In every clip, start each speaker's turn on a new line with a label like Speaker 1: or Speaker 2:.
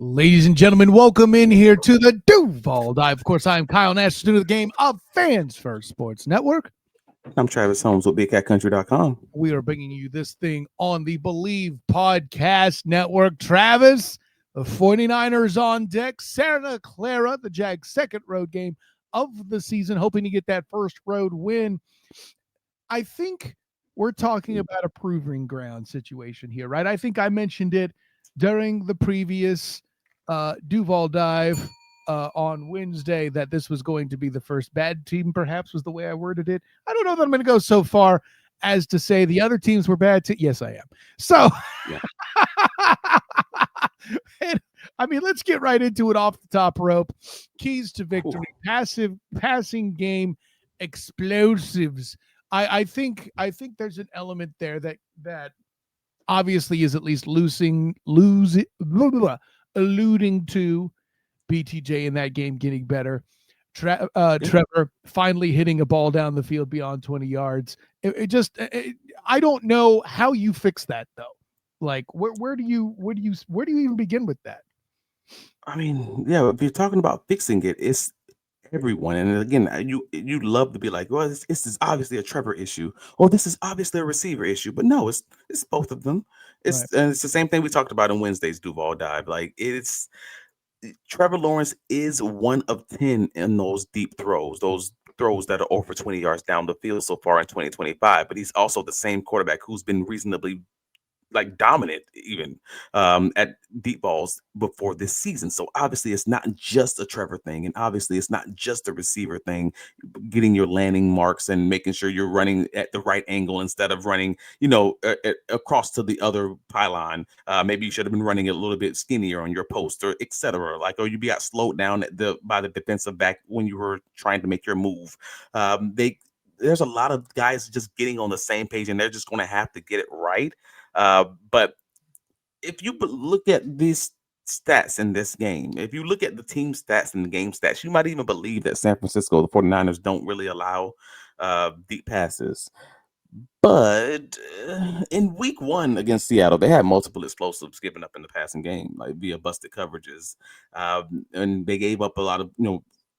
Speaker 1: Ladies and gentlemen, welcome in here to the Duval Dive. Of course, I'm Kyle Nash, student of the game of Fans First Sports Network.
Speaker 2: I'm Travis Holmes with BigCatCountry.com.
Speaker 1: We are bringing you this thing on the Believe Podcast Network. Travis, the 49ers on deck. Santa Clara, the Jags' second road game of the season, hoping to get that first road win. I think we're talking about a proving ground situation here, right? I think I mentioned it during the previous Duval Dive on Wednesday that this was going to be the first bad team, perhaps was the way I worded it. I don't know that I'm going to go so far as to say the other teams were bad. Yes, I am. So, yeah. I mean, let's get right into it off the top rope. Keys to victory, passing game, explosives. I think there's an element there that obviously is at least alluding to BTJ in that game getting better. Trevor finally hitting a ball down the field beyond 20 yards. I don't know how you fix that though. Like where do you even begin with that?
Speaker 2: I mean, yeah, if you're talking about fixing it, it's everyone. And again, you love to be like, well, this is obviously a Trevor issue, or this is obviously a receiver issue. But no, it's both of them. It's the same thing we talked about in Wednesday's Duval Dive. Like it's Trevor Lawrence is 1 of 10 in those deep throws, those throws that are over 20 yards down the field so far in 2025. But he's also the same quarterback who's been reasonably dominant even at deep balls before this season. So obviously it's not just a Trevor thing, and obviously it's not just a receiver thing, getting your landing marks and making sure you're running at the right angle instead of running, across to the other pylon. Maybe you should have been running a little bit skinnier on your post, or etc. Or you got slowed down by the defensive back when you were trying to make your move. There's a lot of guys just getting on the same page, and they're just going to have to get it right. But if you look at these stats in this game, if you look at the team stats and the game stats, you might even believe that San Francisco, the 49ers, don't really allow deep passes. But in week 1 against Seattle, they had multiple explosives given up in the passing game, like via busted coverages. And they gave up a lot of,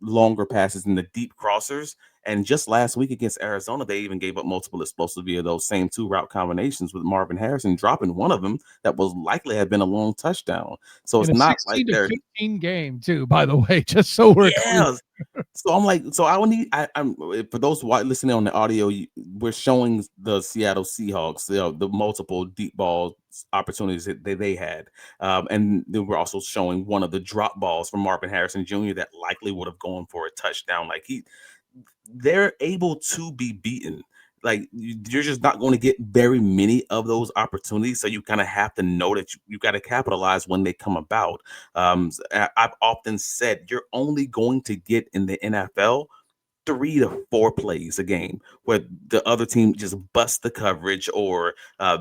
Speaker 2: longer passes in the deep crossers. And just last week against Arizona, they even gave up multiple explosives via those same 2 route combinations, with Marvin Harrison dropping one of them that was likely have been a long touchdown. So it's not like they're
Speaker 1: 15 game too, by the way, just so we're clear.
Speaker 2: So I'm like, so I'm for those listening on the audio, we're showing the Seattle Seahawks, the multiple deep ball opportunities that they had, and then we're also showing one of the drop balls from Marvin Harrison Jr. that likely would have gone for a touchdown. They're able to be beaten. Like, you're just not going to get very many of those opportunities. So you kind of have to know that you got to capitalize when they come about. I've often said you're only going to get in the NFL 3 to 4 plays a game where the other team just busts the coverage, or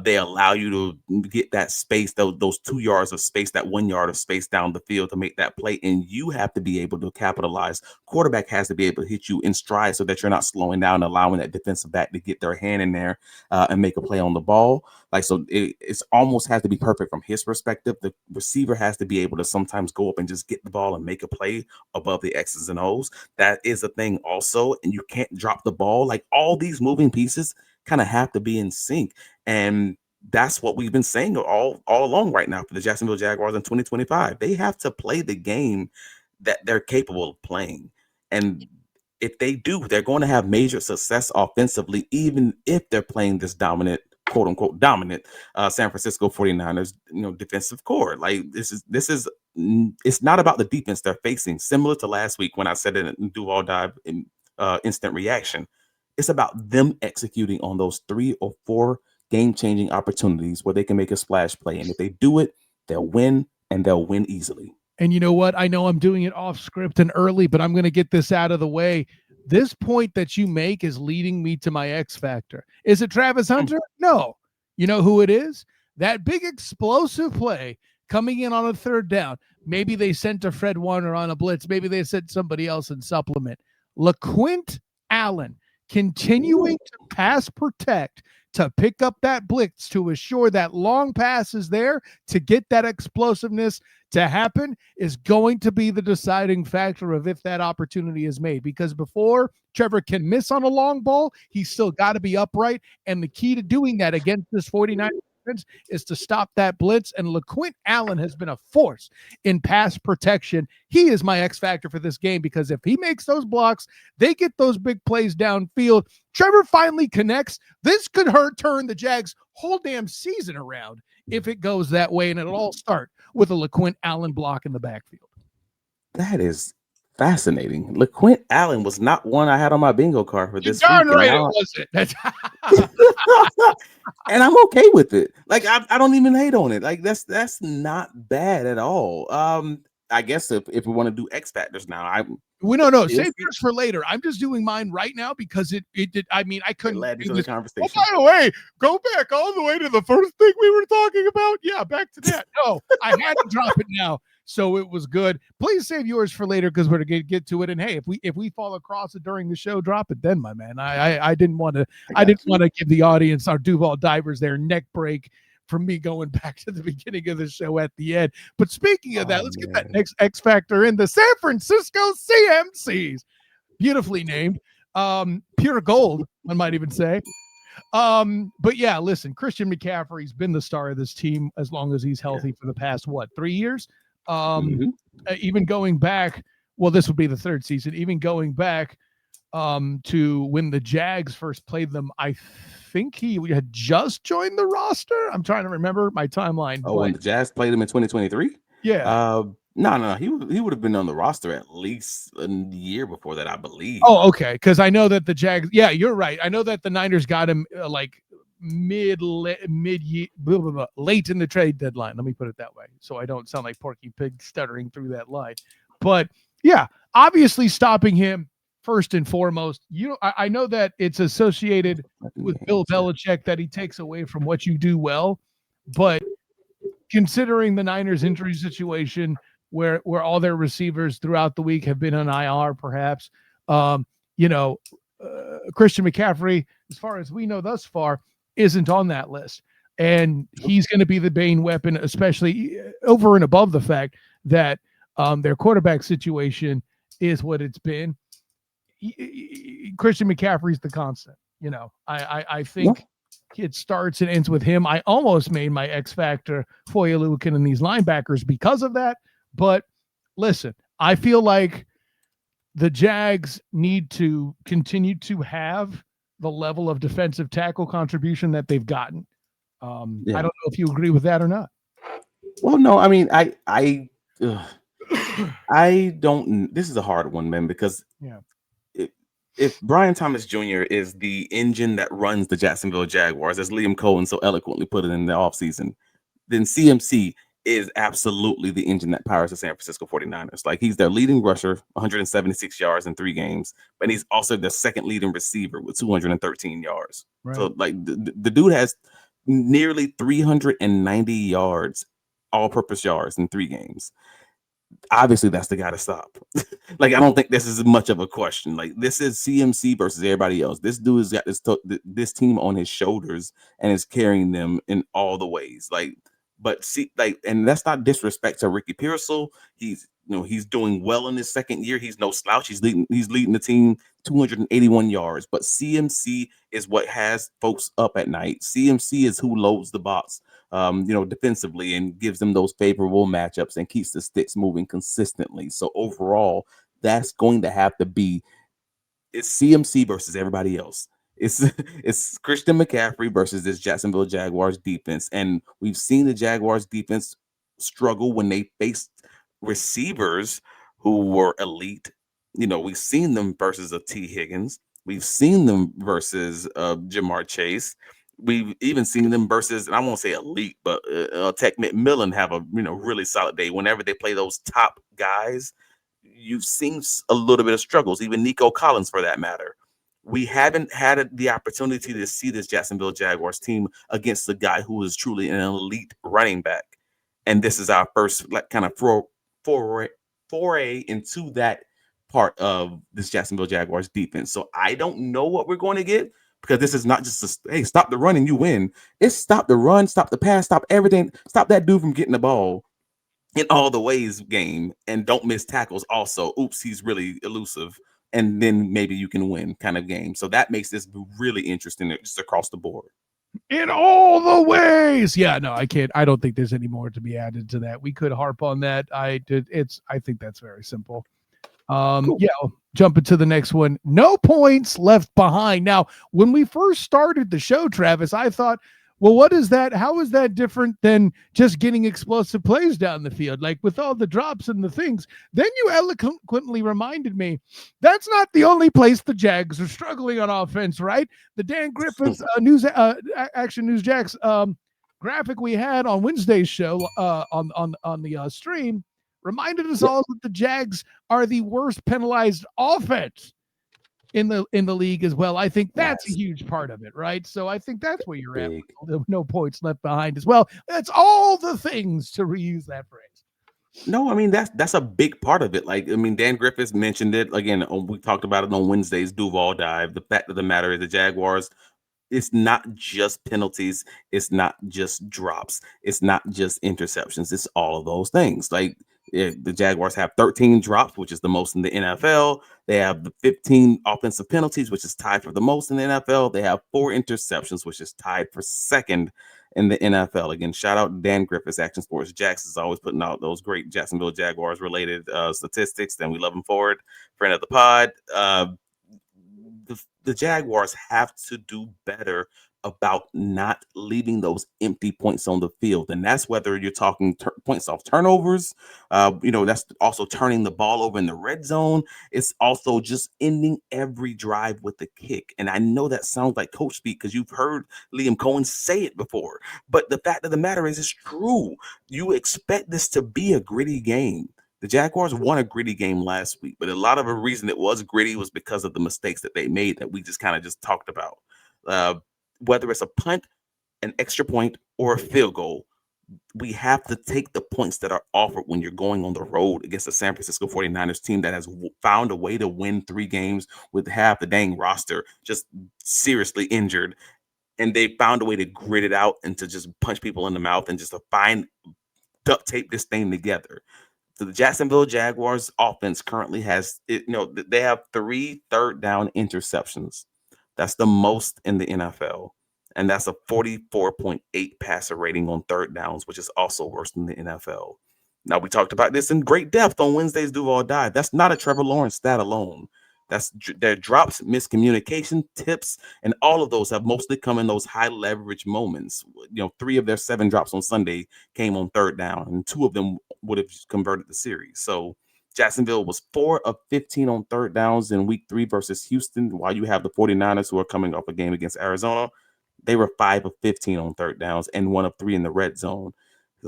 Speaker 2: they allow you to get that space, those 2 yards of space, that 1 yard of space down the field to make that play. And you have to be able to capitalize. Quarterback has to be able to hit you in stride so that you're not slowing down, allowing that defensive back to get their hand in there and make a play on the ball. So it's almost has to be perfect from his perspective. The receiver has to be able to sometimes go up and just get the ball and make a play above the X's and O's. That is a thing also. And you can't drop the ball. Like, all these moving pieces kind of have to be in sync. And that's what we've been saying all along right now for the Jacksonville Jaguars in 2025. They have to play the game that they're capable of playing. And if they do, they're going to have major success offensively, even if they're playing this dominant, quote unquote dominant San Francisco 49ers, defensive core. Like, this is it's not about the defense they're facing. Similar to last week when I said it in Duval Dive in instant reaction, it's about them executing on those 3 or 4 game-changing opportunities where they can make a splash play. And if they do it, they'll win, and they'll win easily.
Speaker 1: And you know what? I know I'm doing it off script and early, but I'm going to get this out of the way. This point that you make is leading me to my X factor. Is it Travis Hunter? No. You know who it is? That big explosive play coming in on a 3rd down. Maybe they sent to Fred Warner on a blitz. Maybe they sent somebody else in supplement. LaQuint Allen continuing to pass protect, to pick up that blitz, to assure that long pass is there, to get that explosiveness to happen, is going to be the deciding factor of if that opportunity is made. Because before Trevor can miss on a long ball, he's still got to be upright. And the key to doing that against this 49ers defense is to stop that blitz. And Hines-Allen has been a force in pass protection. He is my X factor for this game, because if he makes those blocks, they get those big plays downfield. Trevor finally connects. This could turn the Jags' whole damn season around if it goes that way, and it'll all start with a Hines-Allen block in the backfield.
Speaker 2: That is fascinating. Hines-Allen was not one I had on my bingo card for this
Speaker 1: Darn
Speaker 2: week.
Speaker 1: right it wasn't.
Speaker 2: And I'm okay with it. Like I don't even hate on it. Like that's not bad at all. I guess if we want to do X factors now,
Speaker 1: no, save yours for later. I'm just doing mine right now because it did. I mean, I couldn't
Speaker 2: do this conversation.
Speaker 1: Oh, by the way, go back all the way to the first thing we were talking about. Yeah, back to that. No, I had to drop it now, so it was good. Please save yours for later because we're gonna get to it. And hey, if we fall across it during the show, drop it then, my man. I didn't want to give the audience, our Duval divers, their neck break from me going back to the beginning of the show at the end. But speaking of that, let's get that next X factor in. The San Francisco CMCs, beautifully named, pure gold, one might even say. But yeah, listen, Christian McCaffrey's been the star of this team as long as he's healthy for the past 3 years. Even going back, well, this would be the third season. Even going back to when the Jags first played them, I think he had just joined the roster. I'm trying to remember my timeline.
Speaker 2: Oh, when the Jags played him in 2023?
Speaker 1: Yeah.
Speaker 2: No, he would have been on the roster at least a year before that, I believe.
Speaker 1: Oh, okay. Because I know that the Jags. Yeah, you're right. I know that the Niners got him like late in the trade deadline. Let me put it that way, so I don't sound like Porky Pig stuttering through that line. But yeah, obviously stopping him first and foremost. I know that it's associated with Bill Belichick that he takes away from what you do well, but considering the Niners injury situation where all their receivers throughout the week have been on IR, perhaps, Christian McCaffrey, as far as we know thus far, isn't on that list. And he's going to be the bane weapon, especially over and above the fact that their quarterback situation is what it's been. Christian McCaffrey's the constant. I think it starts and ends with him. I almost made my X factor Foyalukin and these linebackers because of that. But listen, I feel like the Jags need to continue to have the level of defensive tackle contribution that they've gotten. I don't know if you agree with that or not.
Speaker 2: Well, no, I mean, I don't. This is a hard one, man, because if Brian Thomas Jr. is the engine that runs the Jacksonville Jaguars, as Liam Coen so eloquently put it in the offseason, then CMC is absolutely the engine that powers the San Francisco 49ers. Like, he's their leading rusher, 176 yards in 3 games, but he's also the second leading receiver with 213 yards. Right. So, like, the dude has nearly 390 yards, all-purpose yards in 3 games. Obviously, that's the guy to stop. Like, I don't think this is much of a question. Like, this is CMC versus everybody else. This dude has got this team on his shoulders and is carrying them in all the ways. Like, but see, like, and that's not disrespect to Ricky Pearsall. He's doing well in his second year. He's no slouch. He's leading the team 281 yards. But CMC is what has folks up at night. CMC is who loads the box, defensively, and gives them those favorable matchups and keeps the sticks moving consistently. So overall, that's going to have to be it's CMC versus everybody else. It's Christian McCaffrey versus this Jacksonville Jaguars defense. And we've seen the Jaguars defense struggle when they faced receivers who were elite. We've seen them versus a T. Higgins. We've seen them versus Jamar Chase. We've even seen them versus, and I won't say elite, but Tech McMillan have a really solid day. Whenever they play those top guys, you've seen a little bit of struggles, even Nico Collins for that matter. We haven't had the opportunity to see this Jacksonville Jaguars team against the guy who is truly an elite running back. And this is our first kind of foray into that part of this Jacksonville Jaguars defense. So I don't know what we're going to get, because this is not just hey, stop the run and you win. It's stop the run, stop the pass, stop everything, stop that dude from getting the ball in all the ways game, and don't miss tackles. Also, oops, he's really elusive, and then maybe you can win kind of game. So that makes this really interesting just across the board.
Speaker 1: In all the ways. Yeah, no, I can't. I don't think there's any more to be added to that. We could harp on that. I think that's very simple.
Speaker 2: Cool.
Speaker 1: Yeah, jump into the next one. No points left behind. Now, when we first started the show, Travis, I thought, well, what is that? How is that different than just getting explosive plays down the field, like with all the drops and the things? Then you eloquently reminded me that's not the only place the Jags are struggling on offense, right? The Dan Griffiths Action News Jax graphic we had on Wednesday's show on the stream reminded us all that the Jags are the worst penalized offense in the league as well. I think that's a huge part of it, right? So I think that's where you're at. No points left behind as well. That's all the things, to reuse that phrase.
Speaker 2: No, I mean that's a big part of it. Like, I mean, Dan Griffiths mentioned it again. We talked about it on Wednesday's Duval dive. The fact of the matter is, the Jaguars, it's not just penalties, it's not just drops, it's not just interceptions. It's all of those things. Like, the Jaguars have 13 drops, which is the most in the NFL. They have the 15 offensive penalties, which is tied for the most in the NFL. They have 4 interceptions, which is tied for second in the NFL. Again, shout out to Dan Griffiths, Action Sports Jax is always putting out those great Jacksonville Jaguars related statistics, and we love him for it. Friend of the pod. The Jaguars have to do better about not leaving those empty points on the field. And that's whether you're talking points off turnovers, that's also turning the ball over in the red zone. It's also just ending every drive with a kick. And I know that sounds like coach speak because you've heard Liam Coen say it before. But the fact of the matter is, it's true. You expect this to be a gritty game. The Jaguars won a gritty game last week, but a lot of the reason it was gritty was because of the mistakes that they made that we just kind of just talked about. Whether it's a punt, an extra point, or a field goal, we have to take the points that are offered when you're going on the road against the San Francisco 49ers team that has found a way to win 3 games with half the dang roster just seriously injured. And they found a way to grit it out and to just punch people in the mouth and just to duct tape this thing together. So the Jacksonville Jaguars offense currently has, they have 3 third down interceptions. That's the most in the NFL. And that's a 44.8 passer rating on third downs, which is also worse than the NFL. Now, we talked about this in great depth on Wednesday's Duval Dive. That's not a Trevor Lawrence stat alone. That's their drops, miscommunication, tips, and all of those have mostly come in those high leverage moments. 3 of their 7 drops on Sunday came on third down, and 2 of them would have converted the series. So Jacksonville was 4 of 15 on third downs in week 3 versus Houston, while you have the 49ers, who are coming off a game against Arizona. They were 5 of 15 on third downs and 1 of 3 in the red zone.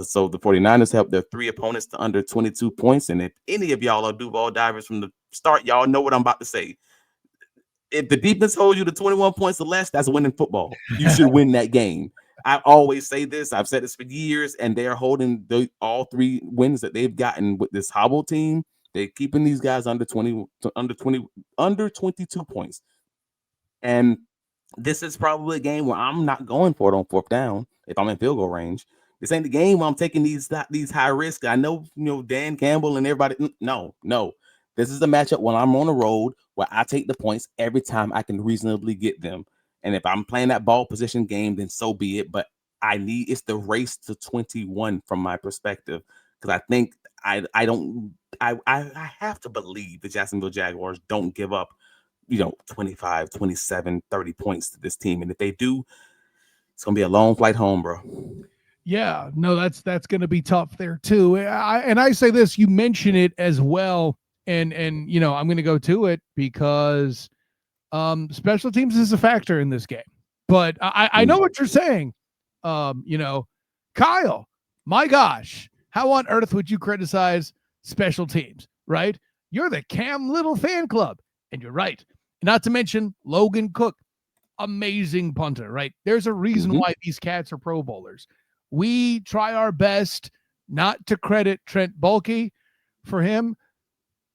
Speaker 2: So the 49ers helped their 3 opponents to under 22 points. And if any of y'all are Duval divers from the start, y'all know what I'm about to say. If the defense holds you to 21 points or less, that's winning football. You should win that game. I always say this. I've said this for years, and they're holding all 3 wins that they've gotten with this hobble team. They're keeping these guys under 22 points. And this is probably a game where I'm not going for it on 4th down if I'm in field goal range. This ain't the game where I'm taking these high risk. I know, Dan Campbell and everybody. No. This is the matchup when I'm on the road where I take the points every time I can reasonably get them. And if I'm playing that ball position game, then so be it. But it's the race to 21 from my perspective, because I think I have to believe the Jacksonville Jaguars don't give up 25, 27, 30 points to this team. And if they do, it's going to be a long flight home, bro.
Speaker 1: Yeah, no, that's going to be tough there too. I say this, you mention it as well. And I'm going to go to it because special teams is a factor in this game. But I know what you're saying. Kyle, my gosh, how on earth would you criticize special teams, right? You're the Cam Little fan club. And you're right. Not to mention Logan Cook, amazing punter, right? There's a reason why these cats are Pro Bowlers. We try our best not to credit Trent Baalke for him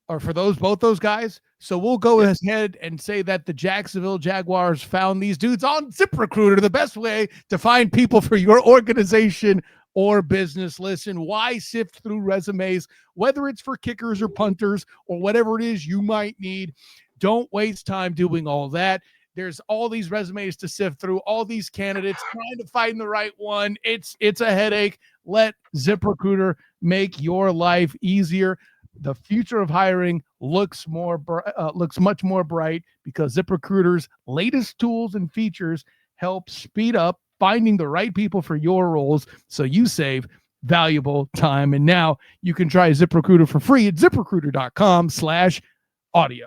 Speaker 1: or for both those guys, So we'll go ahead and say that the Jacksonville Jaguars found these dudes on ZipRecruiter, the best way to find people for your organization or business. Listen, why sift through resumes, whether it's for kickers or punters or whatever it is you might need? Don't waste time doing all that. There's all these resumes to sift through, all these candidates trying to find the right one. It's a headache. Let ZipRecruiter make your life easier. The future of hiring looks much more bright because ZipRecruiter's latest tools and features help speed up finding the right people for your roles, so you save valuable time. And now you can try ZipRecruiter for free at ZipRecruiter.com/audio.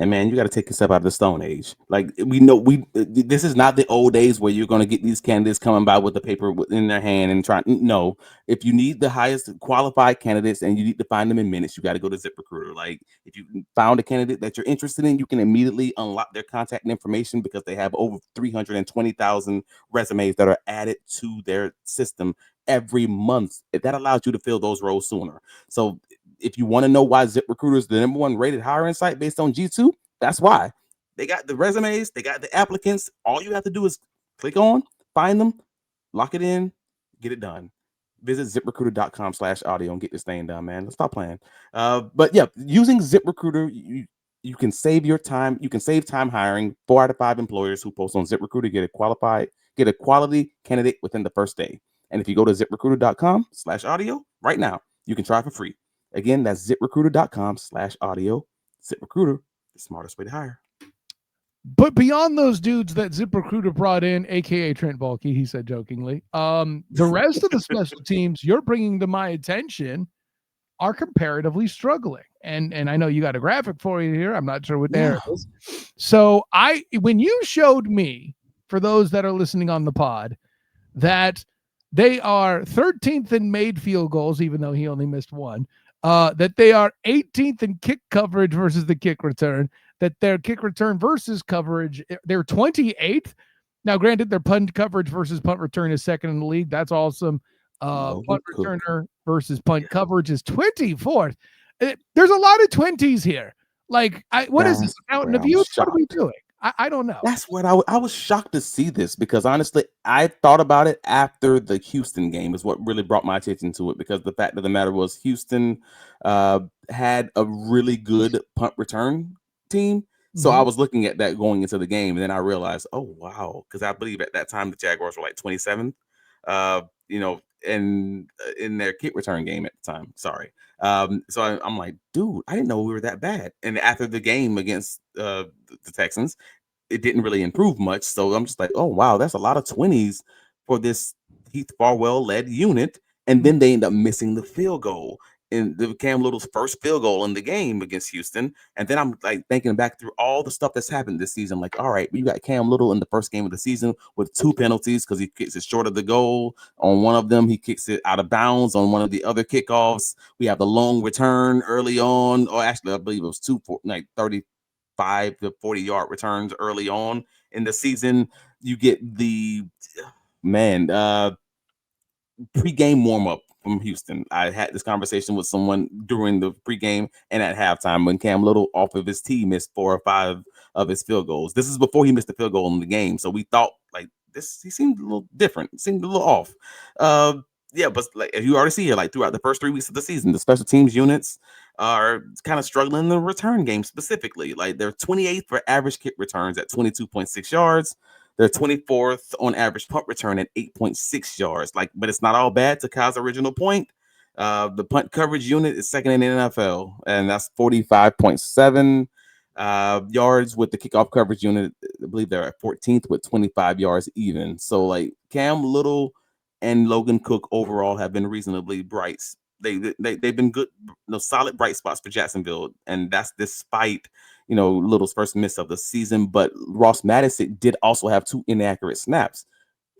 Speaker 2: And man, you got to take yourself out of the Stone Age. Like we know, this is not the old days where you're going to get these candidates coming by with the paper in their hand and trying. No, if you need the highest qualified candidates and you need to find them in minutes, you got to go to ZipRecruiter. Like if you found a candidate that you're interested in, you can immediately unlock their contact information because they have over 320,000 resumes that are added to their system every month. That allows you to fill those roles sooner. So if you want to know why ZipRecruiter is the number one rated hiring site based on G2, that's why. They got the resumes, they got the applicants. All you have to do is click on, find them, lock it in, get it done. Visit ZipRecruiter.com/audio and get this thing done, man. Let's stop playing. But yeah, using ZipRecruiter, you can save your time. You can save time hiring. 4 out of 5 employers who post on ZipRecruiter get a quality candidate within the first day. And if you go to ZipRecruiter.com/audio right now, you can try for free. Again, that's ZipRecruiter.com/audio. ZipRecruiter, the smartest way to hire.
Speaker 1: But beyond those dudes that ZipRecruiter brought in, aka Trent Baalke, he said jokingly, the rest of the special teams you're bringing to my attention are comparatively struggling. And I know you got a graphic for you here. I'm not sure what there is. So when you showed me, for those that are listening on the pod, that they are 13th in made field goals, even though he only missed one, that they are 18th in kick coverage versus the kick return, that their kick return versus coverage, they're 28th. Now, granted, their punt coverage versus punt return is second in the league. That's awesome. Punt returner versus punt coverage is 24th. There's a lot of 20s here. Like, what is this? Out of views? What are we doing? I don't know.
Speaker 2: That's what I was shocked to see this, because honestly, I thought about it after the Houston game is what really brought my attention to it, because the fact of the matter was Houston had a really good punt return team. So I was looking at that going into the game, and then I realized, oh, wow, because I believe at that time the Jaguars were like 27th, and in their kick return game at the time. Sorry. So I'm like, dude, I didn't know we were that bad. And after the game against the Texans, it didn't really improve much. So I'm just like, oh, wow, that's a lot of 20s for this Heath Farwell-led unit. And then they end up missing the field goal in the Cam Little's first field goal in the game against Houston. And then I'm like thinking back through all the stuff that's happened this season. Like, all right, you got Cam Little in the first game of the season with 2 penalties because he kicks it short of the goal. On one of them, he kicks it out of bounds. On one of the other kickoffs, we have the long return early on. Or actually, I believe it was 35 to 40-yard returns early on in the season. You get the pre-game warm-up from Houston. I had this conversation with someone during the pregame and at halftime when Cam Little off of his tee missed 4 or 5 of his field goals. This is before he missed the field goal in the game. So we thought like this, he seemed a little different, seemed a little off. But like as you already see here, like throughout the first 3 weeks of the season, the special teams units are kind of struggling in the return game specifically. Like they're 28th for average kick returns at 22.6 yards. They're 24th on average punt return at 8.6 yards. But it's not all bad. To Kyle's original point, the punt coverage unit is second in the NFL, and that's 45.7 yards. With the kickoff coverage unit, I believe they're at 14th with 25 yards even. So like Cam Little and Logan Cook overall have been reasonably bright. They've been good, solid bright spots for Jacksonville, and that's despite Little's first miss of the season. But Ross Madison did also have 2 inaccurate snaps.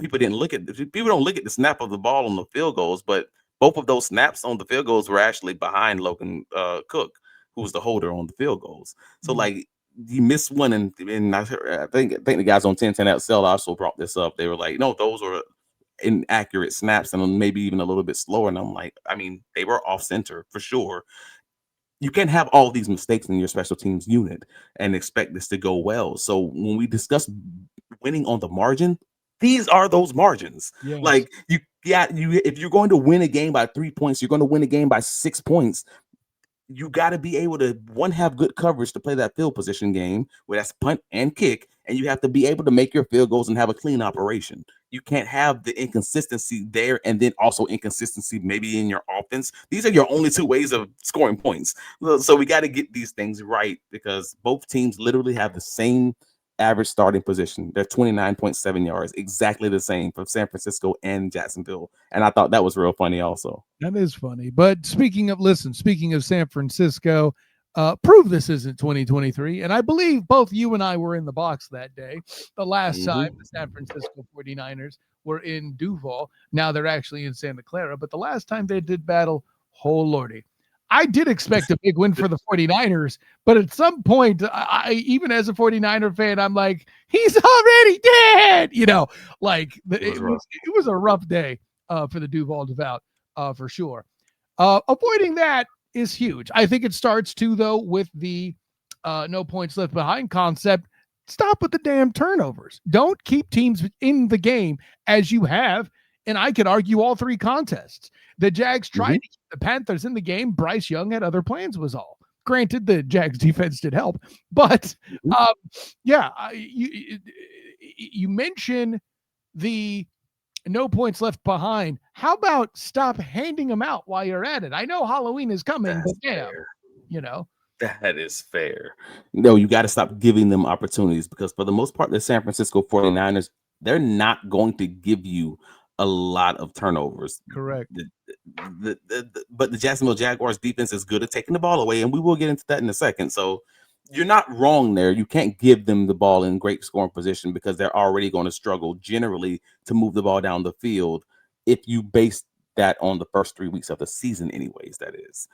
Speaker 2: People don't look at the snap of the ball on the field goals, but both of those snaps on the field goals were actually behind Logan Cook, who was the holder on the field goals. So like he missed one, and I think the guys on 1010 XL also brought this up. They were like, no, those were inaccurate snaps and maybe even a little bit slower. And I'm like, I mean, they were off center for sure. you can't have all these mistakes in your special teams unit and expect this to go well. So when we discuss winning on the margin, these are those margins.
Speaker 1: Yes.
Speaker 2: Like you if you're going to win a game by 3 points, you're going to win a game by 6 points. You got to be able to have good coverage to play that field position game where that's punt and kick, and you have to be able to make your field goals and have a clean operation. You can't have the inconsistency there and then also inconsistency maybe in your offense. These are your only two ways of scoring points. So we got to get these things right because both teams literally have the same average starting position. They're 29.7 yards, exactly the same for San Francisco and Jacksonville. And I thought that was real funny also.
Speaker 1: That is funny. But speaking of San Francisco, prove this isn't 2023. And I believe both you and I were in the box that day. The last time the San Francisco 49ers were in Duval. Now they're actually in Santa Clara. But the last time they did battle, oh lordy. I did expect a big win for the 49ers, but at some point, I even as a 49er fan, I'm like, he's already dead. You know, like it was a rough day for the Duval for sure. Avoiding that is huge. I think it starts too, though, with the no points left behind concept. Stop with the damn turnovers. Don't keep teams in the game as you have. And I could argue all three contests. The Jags tried to keep the Panthers in the game. Bryce Young had other plans was all. Granted, the Jags defense did help. But, you mention the no points left behind. How about stop handing them out while you're at it? I know Halloween is coming,
Speaker 2: That's
Speaker 1: but damn, you know.
Speaker 2: That is fair. No, you got to stop giving them opportunities because for the most part, the San Francisco 49ers, they're not going to give you a lot of turnovers.
Speaker 1: Correct.
Speaker 2: But the Jacksonville Jaguars defense is good at taking the ball away, and we will get into that in a second. So you're not wrong there. You can't give them the ball in great scoring position because they're already going to struggle generally to move the ball down the field if you base that on the first 3 weeks of the season anyways, that is.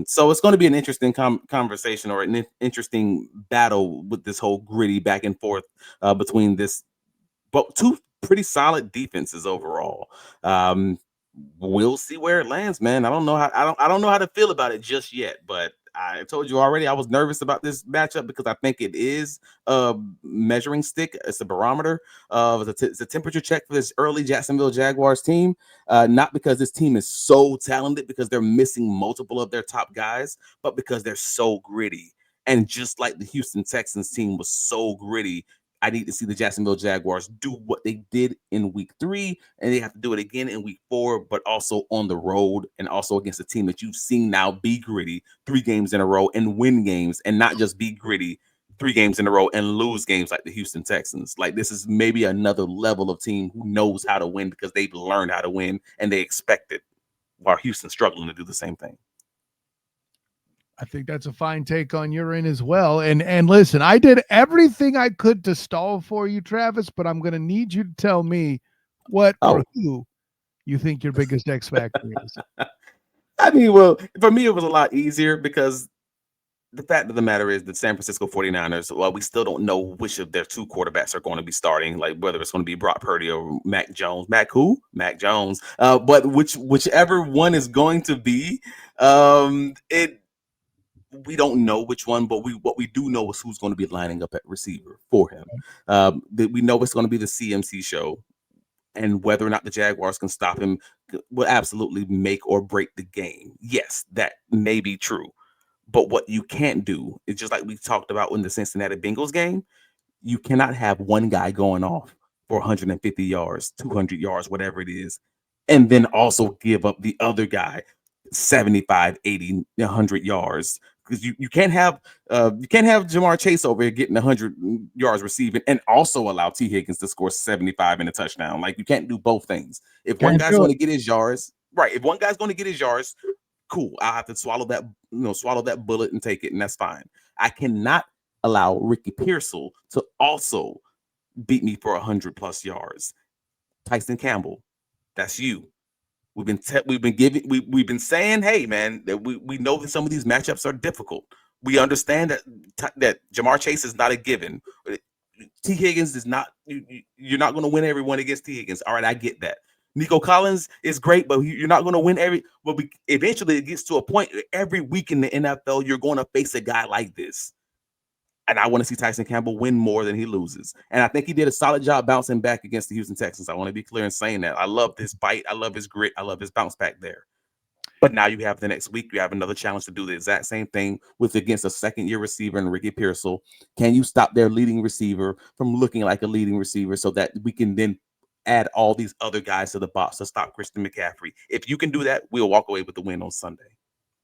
Speaker 2: So it's going to be an interesting conversation or an interesting battle with this whole gritty back and forth between this, but two pretty solid defenses overall. We'll see where it lands, man. I don't know how to feel about it just yet, but I told you already I was nervous about this matchup because I think it is a measuring stick. It's a barometer. It's a temperature check for this early Jacksonville Jaguars team. Not because this team is so talented because they're missing multiple of their top guys, but because they're so gritty. And just like the Houston Texans team was so gritty, I need to see the Jacksonville Jaguars do what they did in week 3, and they have to do it again in week 4, but also on the road and also against a team that you've seen now be gritty 3 games in a row and win games and not just be gritty 3 games in a row and lose games like the Houston Texans. Like this is maybe another level of team who knows how to win because they've learned how to win and they expect it, while Houston's struggling to do the same thing.
Speaker 1: I think that's a fine take on your end as well. And listen, I did everything I could to stall for you, Travis, but I'm going to need you to tell me what or who you think your biggest X factor is.
Speaker 2: I mean, well, for me, it was a lot easier because the fact of the matter is the San Francisco 49ers, well, we still don't know which of their 2 quarterbacks are going to be starting, like whether it's going to be Brock Purdy or Mac Jones. Mac who? Mac Jones. But whichever one is going to be, we don't know which one, but what we do know is who's going to be lining up at receiver for him. We know it's going to be the CMC show, and whether or not the Jaguars can stop him will absolutely make or break the game. Yes, that may be true, but what you can't do is just like we talked about in the Cincinnati Bengals game, you cannot have one guy going off for 150 yards, 200 yards, whatever it is, and then also give up the other guy 75, 80, 100 yards. Because you can't have Jamar Chase over here getting 100 yards receiving and also allow T. Higgins to score 75 in a touchdown. Like you can't do both things. If one guy's going to get his yards, right? If one guy's going to get his yards, cool. I'll have to swallow that bullet and take it, and that's fine. I cannot allow Ricky Pearsall to also beat me for 100+ yards. Tyson Campbell, that's you. We've been saying, hey man, that we know that some of these matchups are difficult. We understand that Jamar Chase is not a given. T. Higgins is not. You're not going to win everyone against T. Higgins. All right, I get that. Nico Collins is great, but you're not going to win every. Well, eventually it gets to a point every week in the NFL you're going to face a guy like this. And I want to see Tyson Campbell win more than he loses. And I think he did a solid job bouncing back against the Houston Texans. I want to be clear in saying that. I love his fight. I love his grit. I love his bounce back there. But now you have the next week, you have another challenge to do the exact same thing with against a second-year receiver in Ricky Pearsall. Can you stop their leading receiver from looking like a leading receiver so that we can then add all these other guys to the box to stop Christian McCaffrey? If you can do that, we'll walk away with the win on Sunday.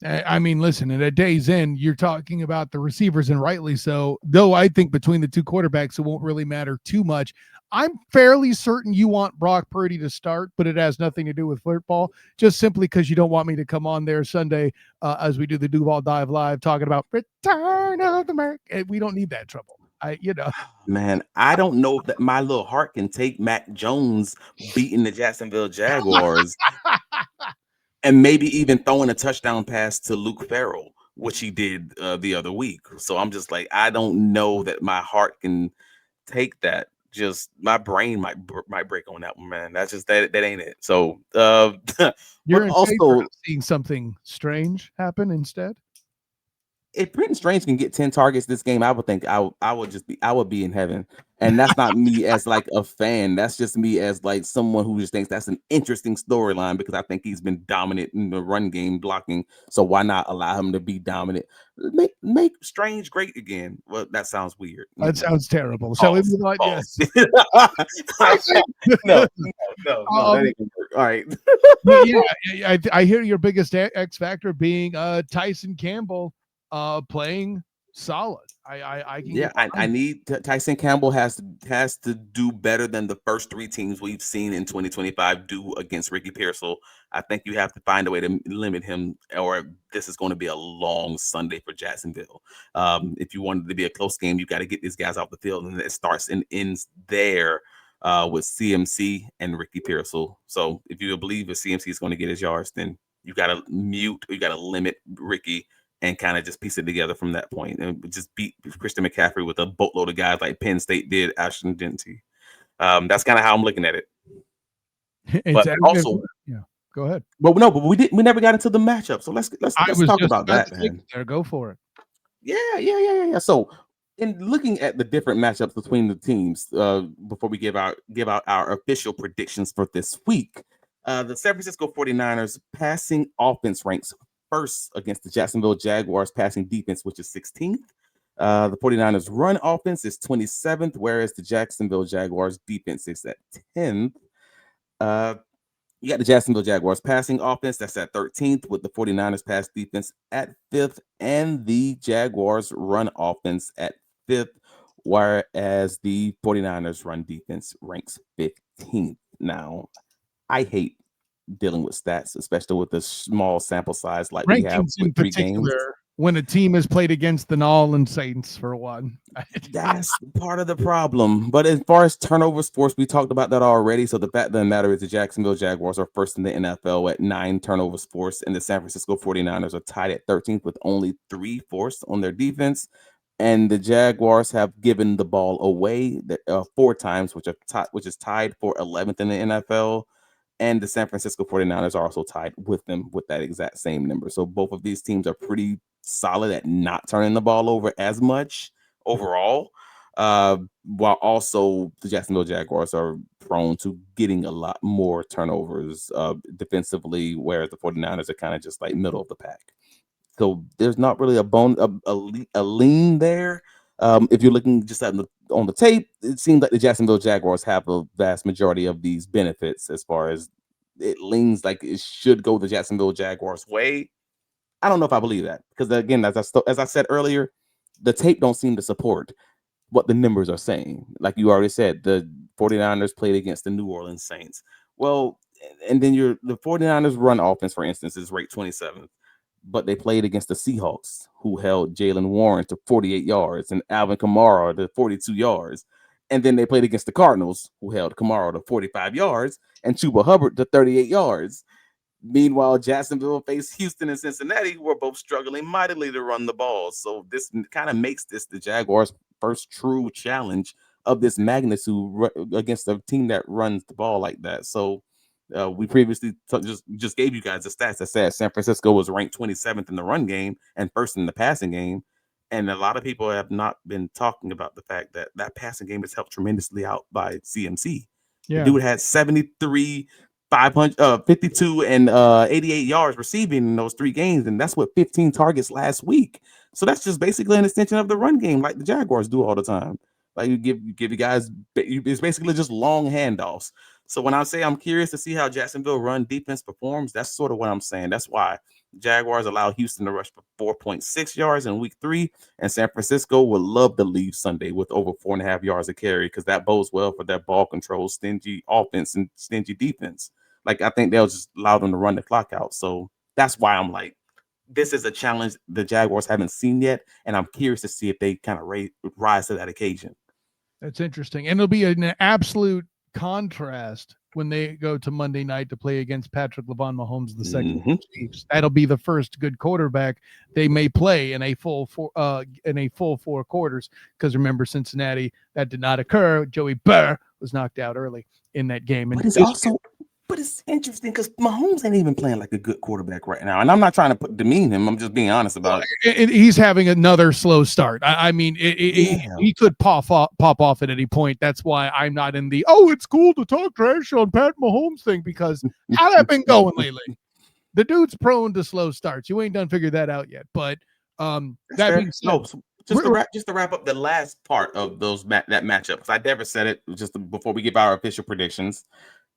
Speaker 1: I mean, listen, at a day's end, you're talking about the receivers, and rightly so. Though I think between the two quarterbacks, it won't really matter too much. I'm fairly certain you want Brock Purdy to start, but it has nothing to do with football, just simply because you don't want me to come on there Sunday as we do the Duval Dive Live talking about return of the Merc. We don't need that trouble.
Speaker 2: Man, I don't know if that my little heart can take Mac Jones beating the Jacksonville Jaguars and maybe even throwing a touchdown pass to Luke Farrell, which he did the other week. So I'm just like, I don't know that my heart can take that. Just my brain might break on that one, man. That's just that ain't it. So
Speaker 1: you're
Speaker 2: but
Speaker 1: in
Speaker 2: also
Speaker 1: favor of seeing something strange happen instead.
Speaker 2: If Britton Strange can get 10 targets this game, I would think I would be in heaven. And that's not me as like a fan. That's just me as like someone who just thinks that's an interesting storyline because I think he's been dominant in the run game blocking. So why not allow him to be dominant? Make Strange great again. Well, that sounds weird.
Speaker 1: That sounds terrible. So we move on. Yes.
Speaker 2: No, that ain't gonna work. All right.
Speaker 1: Yeah, I hear your biggest X factor being Tyson Campbell playing solid.
Speaker 2: I need Tyson Campbell has to do better than the first three teams we've seen in 2025 do against Ricky Pearsall. I think you have to find a way to limit him, or this is going to be a long Sunday for Jacksonville. If you want it to be a close game, you got to get these guys off the field, and it starts and ends there with CMC and Ricky Pearsall. So if you believe if CMC is going to get his yards, then you got to limit Ricky and kind of just piece it together from that point and just beat Christian McCaffrey with a boatload of guys like Penn State did Ashton Denty. That's kind of how I'm looking at it. But also,
Speaker 1: yeah, go ahead.
Speaker 2: But we never got into the matchup. So let's talk about that, man.
Speaker 1: There, go for it.
Speaker 2: Yeah. So in looking at the different matchups between the teams, before we give out our official predictions for this week, the San Francisco 49ers passing offense ranks first against the Jacksonville Jaguars passing defense, which is 16th. The 49ers run offense is 27th, whereas the Jacksonville Jaguars defense is at 10th. You got the Jacksonville Jaguars passing offense, that's at 13th, with the 49ers pass defense at 5th, and the Jaguars run offense at 5th, whereas the 49ers run defense ranks 15th. Now, I hate dealing with stats, especially with the small sample size like we have with 3 games.
Speaker 1: When a team has played against the New Orleans Saints for one.
Speaker 2: That's part of the problem. But as far as turnovers forced, we talked about that already. So the fact of the matter is the Jacksonville Jaguars are first in the NFL at 9 turnovers forced, and the San Francisco 49ers are tied at 13th with only 3 forced on their defense. And the Jaguars have given the ball away 4 times, which is tied for 11th in the NFL. And the San Francisco 49ers are also tied with them with that exact same number. So both of these teams are pretty solid at not turning the ball over as much overall, while also the Jacksonville Jaguars are prone to getting a lot more turnovers defensively, whereas the 49ers are kind of just like middle of the pack. So there's not really a lean there. If you're looking just on the tape, it seems like the Jacksonville Jaguars have a vast majority of these benefits as far as it leans like it should go the Jacksonville Jaguars way. I don't know if I believe that because, again, as I said earlier, the tape don't seem to support what the numbers are saying. Like you already said, the 49ers played against the New Orleans Saints. Well, and then the 49ers run offense, for instance, is ranked 27th. But they played against the Seahawks, who held Jalen Warren to 48 yards and Alvin Kamara to 42 yards. And then they played against the Cardinals, who held Kamara to 45 yards and Chuba Hubbard to 38 yards. Meanwhile, Jacksonville faced Houston and Cincinnati, who were both struggling mightily to run the ball. So this kind of makes this the Jaguars' first true challenge of this magnitude against a team that runs the ball like that. So We previously just gave you guys the stats that said San Francisco was ranked 27th in the run game and first in the passing game. And a lot of people have not been talking about the fact that that passing game is helped tremendously out by CMC. The
Speaker 1: Yeah.
Speaker 2: dude had 73, 52, and 88 yards receiving in those 3 games, and that's what 15 targets last week. So that's just basically an extension of the run game, like the Jaguars do all the time. Like you give you guys, it's basically just long handoffs. So when I say I'm curious to see how Jacksonville run defense performs, that's sort of what I'm saying. That's why Jaguars allow Houston to rush for 4.6 yards in week 3, and San Francisco would love to leave Sunday with over 4.5 yards a carry because that bodes well for their ball control, stingy offense, and stingy defense. Like I think they'll just allow them to run the clock out. So that's why I'm like, this is a challenge the Jaguars haven't seen yet, and I'm curious to see if they kind of rise to that occasion.
Speaker 1: That's interesting. And it'll be an absolute contrast when they go to Monday night to play against Patrick Mahomes the second Chiefs. That'll be the first good quarterback they may play in a full 4 quarters. Because remember, Cincinnati, that did not occur. Joey Burr was knocked out early in that game. And
Speaker 2: but it's interesting because Mahomes ain't even playing like a good quarterback right now. And I'm not trying to demean him. I'm just being honest about
Speaker 1: it. He's having another slow start. I mean, he could pop off at any point. That's why I'm not in the, it's cool to talk trash on Pat Mahomes thing, because how that been going lately? The dude's prone to slow starts. You ain't done figured that out yet. But that being said,
Speaker 2: just to wrap up the last part of that matchup, because I never said it just before we give our official predictions.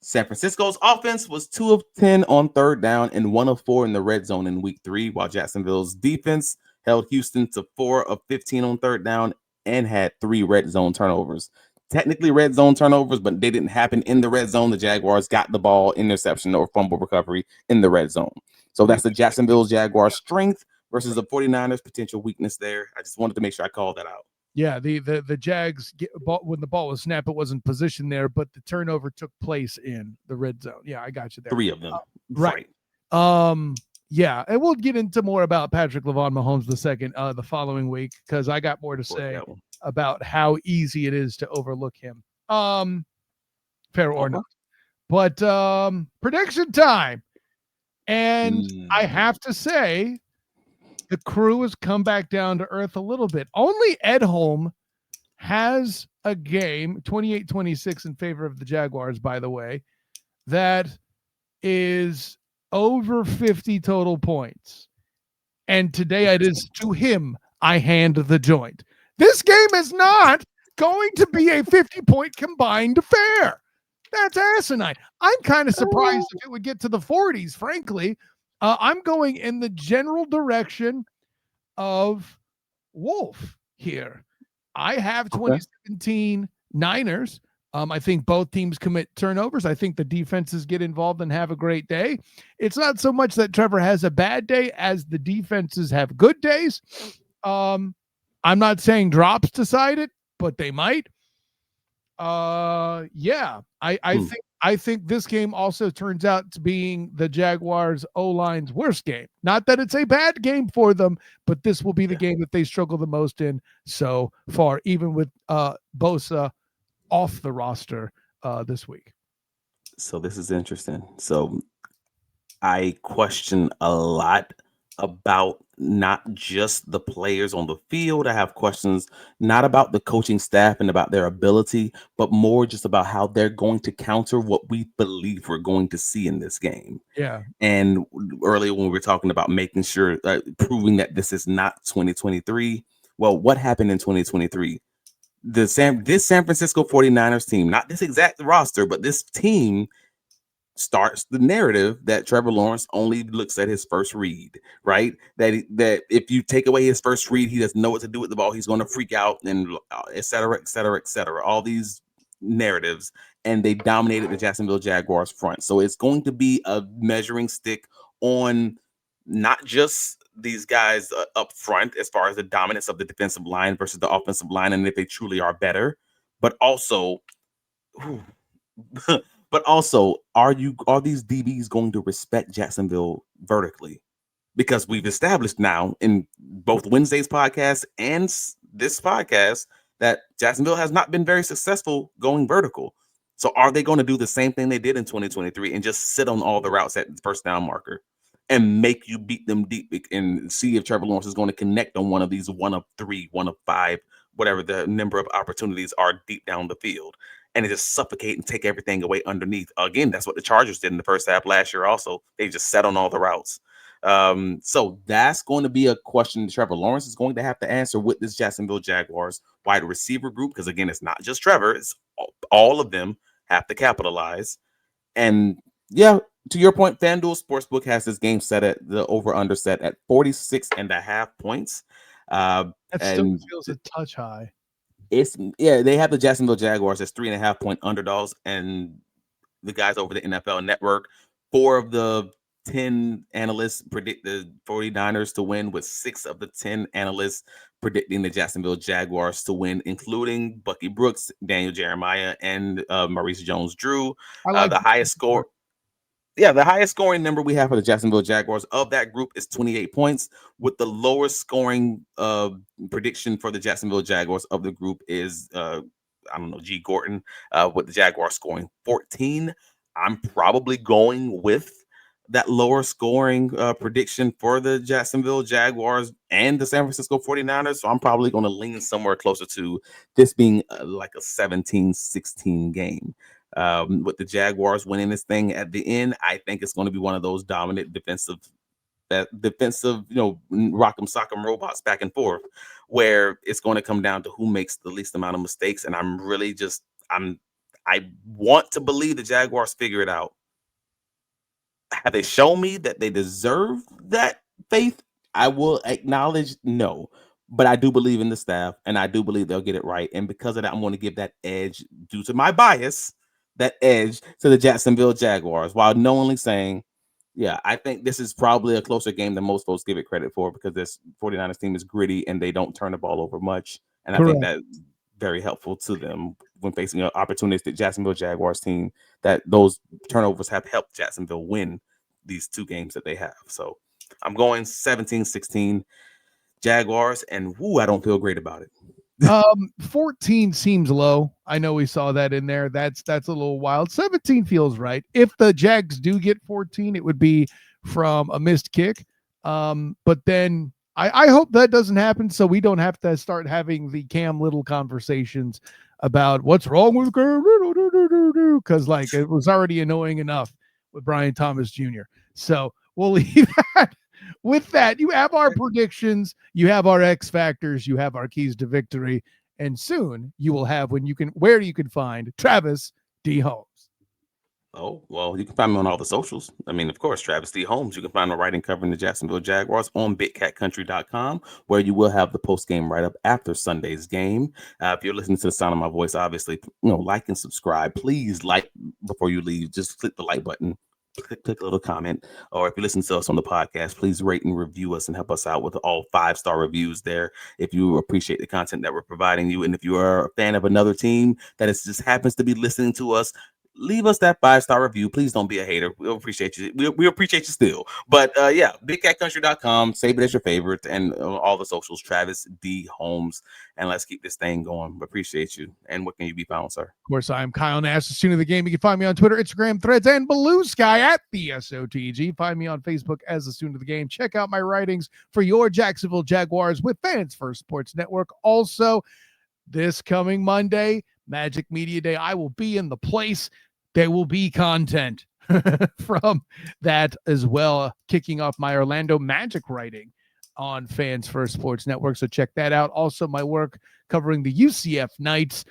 Speaker 2: San Francisco's offense was 2 of 10 on third down and 1 of 4 in the red zone in week 3, while Jacksonville's defense held Houston to 4 of 15 on third down and had 3 red zone turnovers. Technically red zone turnovers, but they didn't happen in the red zone. The Jaguars got the ball, interception or fumble recovery in the red zone. So that's the Jacksonville Jaguars' strength versus the 49ers' potential weakness there. I just wanted to make sure I called that out.
Speaker 1: Yeah, the Jags, when the ball was snapped, it wasn't positioned there, but the turnover took place in the red zone. Yeah, I got you there.
Speaker 2: 3 of them.
Speaker 1: Right. Yeah, and we'll get into more about Patrick Mahomes the following week, because I got more to say about how easy it is to overlook him. Fair or not. But prediction time. And I have to say, the crew has come back down to earth a little bit. Only Edholm has a game, 28-26 in favor of the Jaguars, by the way, that is over 50 total points. And today it is to him I hand the joint. This game is not going to be a 50-point combined affair. That's asinine. I'm kind of surprised if it would get to the 40s, frankly. I'm going in the general direction of Wolf here. I have 2017 Niners. I think both teams commit turnovers. I think the defenses get involved and have a great day. It's not so much that Trevor has a bad day as the defenses have good days. I'm not saying drops decide it, but they might. I think this game also turns out to being the Jaguars O-line's worst game. Not that it's a bad game for them, but this will be the game that they struggle the most in so far, even with Bosa off the roster this week.
Speaker 2: So this is interesting. So I question a lot about not just the players on the field. I have questions not about the coaching staff and about their ability, but more just about how they're going to counter what we believe we're going to see in this game.
Speaker 1: Yeah.
Speaker 2: And earlier when we were talking about making sure, proving that this is not 2023, well, what happened in 2023? This San Francisco 49ers team, not this exact roster, but this team starts the narrative that Trevor Lawrence only looks at his first read, right? That if you take away his first read, he doesn't know what to do with the ball. He's going to freak out and et cetera, et cetera, et cetera. All these narratives, and they dominated the Jacksonville Jaguars front. So it's going to be a measuring stick on not just these guys up front as far as the dominance of the defensive line versus the offensive line, and if they truly are better, but also but also, are these DBs going to respect Jacksonville vertically? Because we've established now in both Wednesday's podcast and this podcast that Jacksonville has not been very successful going vertical. So are they going to do the same thing they did in 2023 and just sit on all the routes at the first down marker and make you beat them deep and see if Trevor Lawrence is going to connect on one of these 1 of 3, 1 of 5, whatever the number of opportunities are deep down the field, and it just suffocate and take everything away underneath? Again, that's what the Chargers did in the first half last year. Also, they just sat on all the routes. So that's going to be a question Trevor Lawrence is going to have to answer with this Jacksonville Jaguars wide receiver group, because again, it's not just Trevor, it's all of them have to capitalize. And yeah, to your point, FanDuel Sportsbook has this game set at the over-under set at 46.5 points.
Speaker 1: That still
Speaker 2: And
Speaker 1: feels a touch high.
Speaker 2: they have the Jacksonville Jaguars as 3.5 point underdogs, and the guys over the NFL Network, 4 of the 10 analysts predict the 49ers to win, with 6 of the 10 analysts predicting the Jacksonville Jaguars to win, including Bucky Brooks, Daniel Jeremiah, and Maurice Jones-Drew.
Speaker 1: I like
Speaker 2: The highest score. Yeah, the highest scoring number we have for the Jacksonville Jaguars of that group is 28 points, with the lowest scoring prediction for the Jacksonville Jaguars of the group is G. Gordon, with the Jaguars scoring 14. I'm probably going with that lower scoring prediction for the Jacksonville Jaguars and the San Francisco 49ers. So I'm probably going to lean somewhere closer to this being like a 17-16 game. With the Jaguars winning this thing at the end, I think it's going to be one of those dominant defensive, rock'em sock'em robots back and forth, where it's going to come down to who makes the least amount of mistakes. And I want to believe the Jaguars figure it out. Have they shown me that they deserve that faith? I will acknowledge no. But I do believe in the staff, and I do believe they'll get it right. And because of that, I'm going to give that edge, due to my bias, that edge to the Jacksonville Jaguars, while knowingly saying, yeah, I think this is probably a closer game than most folks give it credit for, because this 49ers team is gritty and they don't turn the ball over much. And I think that's very helpful to them when facing an opportunistic Jacksonville Jaguars team, that those turnovers have helped Jacksonville win these 2 games that they have. So I'm going 17-16 Jaguars, and I don't feel great about it.
Speaker 1: 14 seems low. I know we saw that in there. That's a little wild. 17 feels right. If the Jags do get 14, it would be from a missed kick. But then I hope that doesn't happen, so we don't have to start having the Cam Little conversations about what's wrong with Cam Little, because like it was already annoying enough with Brian Thomas Jr. So we'll leave that. With that, you have our predictions, you have our X factors, you have our keys to victory, and soon you will have where you can find Travis D. Holmes.
Speaker 2: Oh, well, you can find me on all the socials. I mean, of course, Travis D. Holmes. You can find my writing covering the Jacksonville Jaguars on BigCatCountry.com, where you will have the post-game write-up after Sunday's game. If you're listening to the sound of my voice, obviously, like and subscribe. Please like before you leave. Just click the like button. Click a little comment, or if you listen to us on the podcast, please rate and review us and help us out with all 5-star reviews there if you appreciate the content that we're providing you. And if you are a fan of another team that just happens to be listening to us, leave us that 5-star review. Please don't be a hater. We'll appreciate you. We appreciate you still. But yeah, BigCatCountry.com, save it as your favorite, and all the socials, Travis D. Holmes. And let's keep this thing going. Appreciate you. And what can you be found, sir?
Speaker 1: Of course, I'm Kyle Nash, the student of the game. You can find me on Twitter, Instagram, Threads, and Blue Sky at the SOTG. Find me on Facebook as the student of the game. Check out my writings for your Jacksonville Jaguars with Fans First Sports Network. Also, this coming Monday, Magic Media Day, I will be in the place. There will be content from that as well, kicking off my Orlando Magic writing on Fans First Sports Network. So check that out. Also, my work covering the UCF Knights.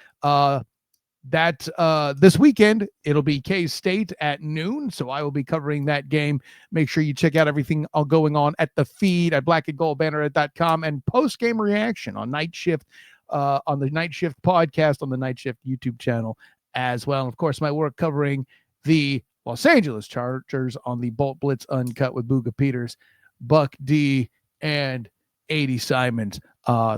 Speaker 1: This weekend, it'll be K-State at noon. So I will be covering that game. Make sure you check out everything going on at the feed at blackandgoldbanner.com, and post-game reaction on Night Shift, on the Night Shift podcast on the Night Shift YouTube channel as well. And of course, my work covering the Los Angeles Chargers on the Bolt Blitz Uncut with Booga Peters, Buck D, and 80 Simons.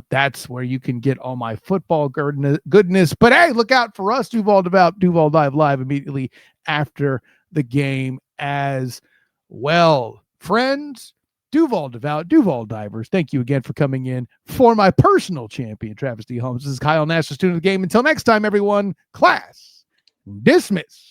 Speaker 1: That's where you can get all my football goodness. But hey, look out for us, Duval Dive Live immediately after the game as well. Friends, Duval Divers, thank you again for coming in. For my personal champion, Travis D. Holmes, this is Kyle Nash, the student of the game. Until next time, everyone, class Dismiss.